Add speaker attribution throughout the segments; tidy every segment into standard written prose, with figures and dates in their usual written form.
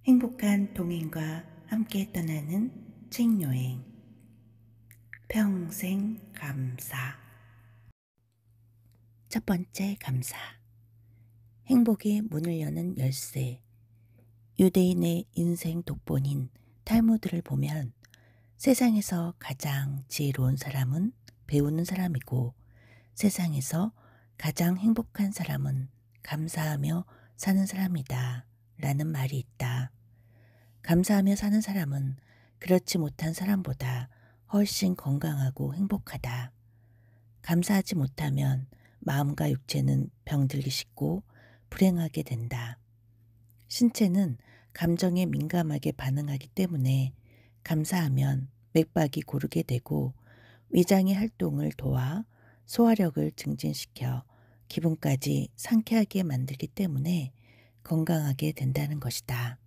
Speaker 1: 행복한 동행과 함께 떠나는 책여행. 평생 감사. 첫 번째 감사. 행복의 문을 여는 열쇠. 유대인의 인생 독본인 탈무드를 보면 세상에서 가장 지혜로운 사람은 배우는 사람이고 세상에서 가장 행복한 사람은 감사하며 사는 사람이다 라는 말이 있다. 감사하며 사는 사람은 그렇지 못한 사람보다 훨씬 건강하고 행복하다. 감사하지 못하면 마음과 육체는 병들기 쉽고 불행하게 된다. 신체는 감정에 민감하게 반응하기 때문에 감사하면 맥박이 고르게 되고 위장의 활동을 도와 소화력을 증진시켜 기분까지 상쾌하게 만들기 때문에 건강하게 된다는 것이다.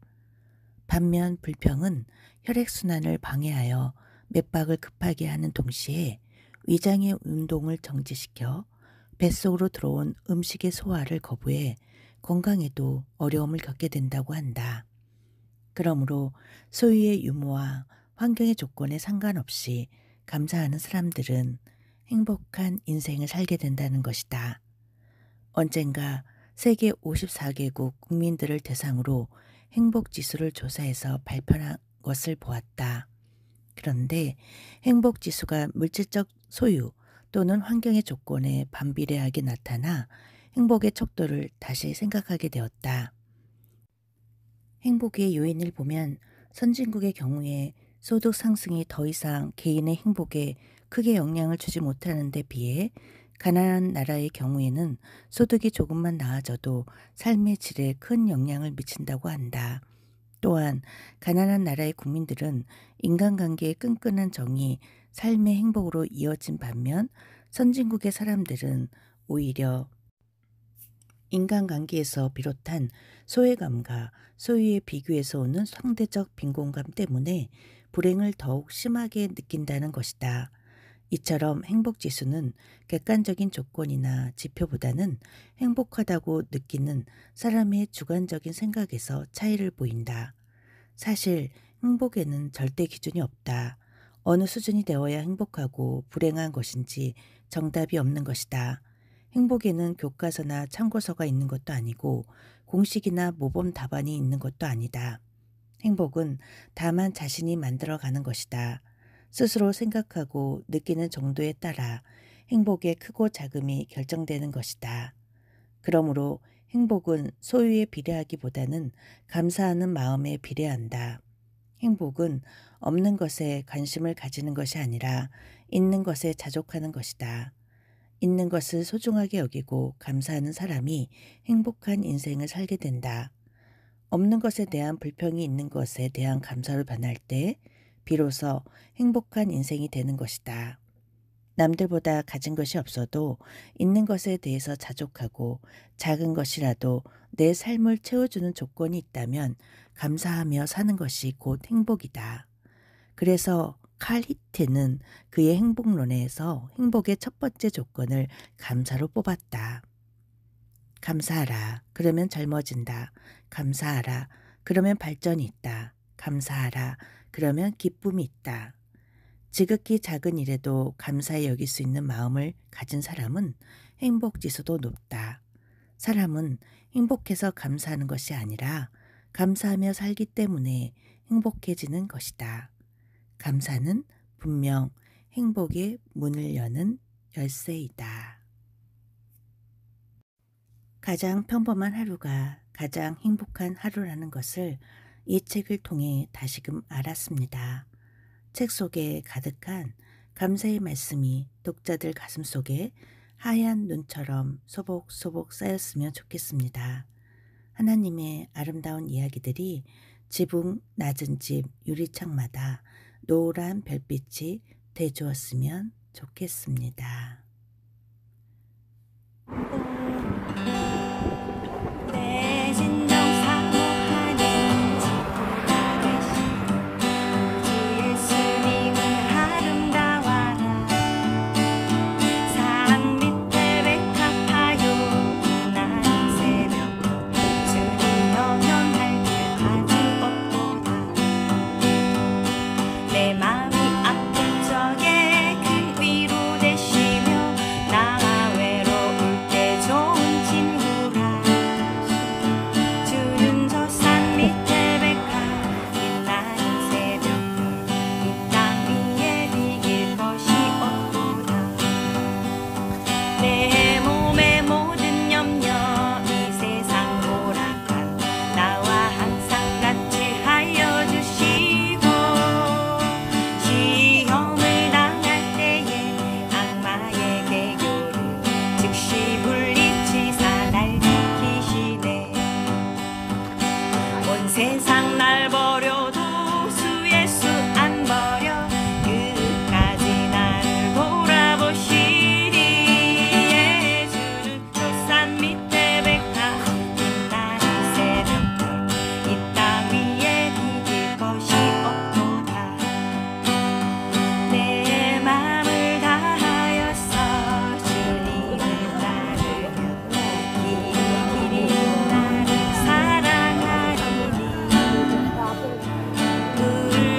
Speaker 1: 반면 불평은 혈액순환을 방해하여 맥박을 급하게 하는 동시에 위장의 운동을 정지시켜 뱃속으로 들어온 음식의 소화를 거부해 건강에도 어려움을 겪게 된다고 한다. 그러므로 소유의 유무와 환경의 조건에 상관없이 감사하는 사람들은 행복한 인생을 살게 된다는 것이다. 언젠가 세계 54개국 국민들을 대상으로 행복지수를 조사해서 발표한 것을 보았다. 그런데 행복지수가 물질적 소유 또는 환경의 조건에 반비례하게 나타나 행복의 척도를 다시 생각하게 되었다. 행복의 요인을 보면 선진국의 경우에 소득 상승이 더 이상 개인의 행복에 크게 영향을 주지 못하는 데 비해 가난한 나라의 경우에는 소득이 조금만 나아져도 삶의 질에 큰 영향을 미친다고 한다. 또한 가난한 나라의 국민들은 인간관계의 끈끈한 정이 삶의 행복으로 이어진 반면 선진국의 사람들은 오히려 인간관계에서 비롯한 소외감과 소유의 비교에서 오는 상대적 빈곤감 때문에 불행을 더욱 심하게 느낀다는 것이다. 이처럼 행복지수는 객관적인 조건이나 지표보다는 행복하다고 느끼는 사람의 주관적인 생각에서 차이를 보인다. 사실 행복에는 절대 기준이 없다. 어느 수준이 되어야 행복하고 불행한 것인지 정답이 없는 것이다. 행복에는 교과서나 참고서가 있는 것도 아니고 공식이나 모범 답안이 있는 것도 아니다. 행복은 다만 자신이 만들어가는 것이다. 스스로 생각하고 느끼는 정도에 따라 행복의 크고 작음이 결정되는 것이다. 그러므로 행복은 소유에 비례하기보다는 감사하는 마음에 비례한다. 행복은 없는 것에 관심을 가지는 것이 아니라 있는 것에 자족하는 것이다. 있는 것을 소중하게 여기고 감사하는 사람이 행복한 인생을 살게 된다. 없는 것에 대한 불평이 있는 것에 대한 감사로 변할 때 비로소 행복한 인생이 되는 것이다. 남들보다 가진 것이 없어도 있는 것에 대해서 자족하고 작은 것이라도 내 삶을 채워주는 조건이 있다면 감사하며 사는 것이 곧 행복이다. 그래서 칼 히트는 그의 행복론에서 행복의 첫 번째 조건을 감사로 뽑았다. 감사하라. 그러면 젊어진다. 감사하라. 그러면 발전이 있다. 감사하라. 그러면 기쁨이 있다. 지극히 작은 일에도 감사히 여길 수 있는 마음을 가진 사람은 행복지수도 높다. 사람은 행복해서 감사하는 것이 아니라 감사하며 살기 때문에 행복해지는 것이다. 감사는 분명 행복의 문을 여는 열쇠이다. 가장 평범한 하루가 가장 행복한 하루라는 것을 이 책을 통해 다시금 알았습니다. 책 속에 가득한 감사의 말씀이 독자들 가슴 속에 하얀 눈처럼 소복소복 쌓였으면 좋겠습니다. 하나님의 아름다운 이야기들이 지붕 낮은 집 유리창마다 노란 별빛이 되주었으면 좋겠습니다.
Speaker 2: 내 진정 사모하는지 주 예수님은 아름다워라. 산 밑에 백합화요 난 새벽 주님 오면 할 게 아주 세상 날 버려도 수 예수 안 버려 끝까지 나를 돌아보시리. 예수는 산 밑에 백합 빛나는 새벽별 이 땅 위에 비길 것이 없도다. 내 맘을 다하여서 주님을 따르며 길이 나를 사랑하리니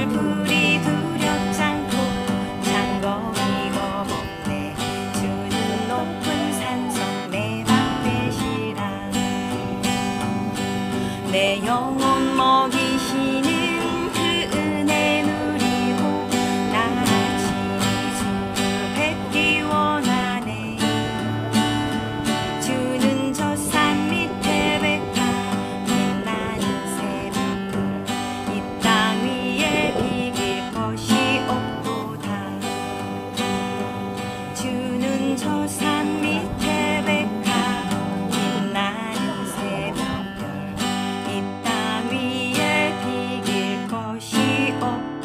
Speaker 2: 불이 두렵지 않고 창고 입어먹네. 주는 높은 산성 내 밥 되시라. 내 영혼 먹이시는 그 은혜 누리고 나같이 주를 뵙기 원하네. 주는 저 산 밑에 백합 빛나는 새벽별 이 땅 위에 비길 것이 없도다. 주는 저 산 밑에 백합 빛나는 새벽별 이 땅 위에 비길 것이 없도다.